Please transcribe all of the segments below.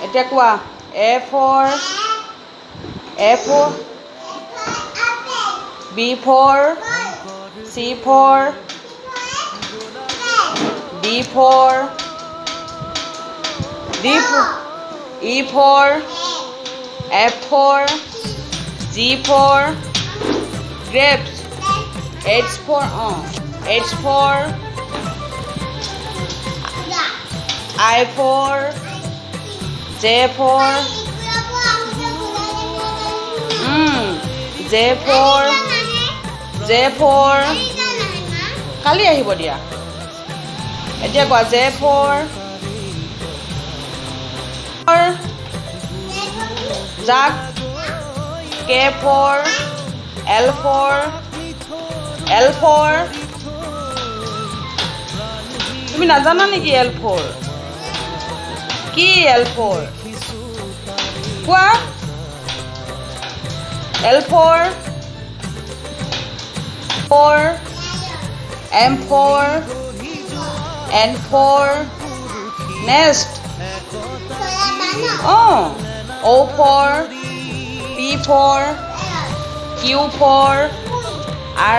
এতিয়া কোৱা A for B for C for D for E for F for G for grapes. H for I for J for J for কালি আহিব দিয়া এতিয়া কোৱা J for Jack. K for L for তুমি নাজানা নেকি L for কি L for কোৱা L for M for N for nest. O for P for Q for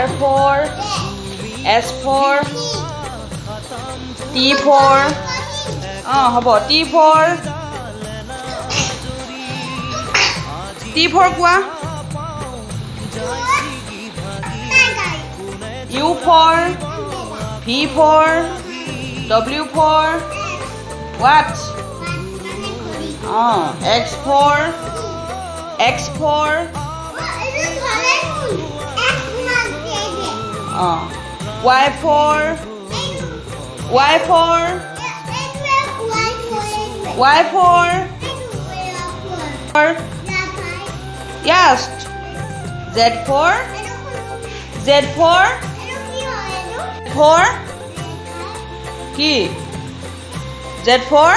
R for S for T for হ'ব T for কোৱা U for V for W for what? X for Y for yes. Z for কি Z for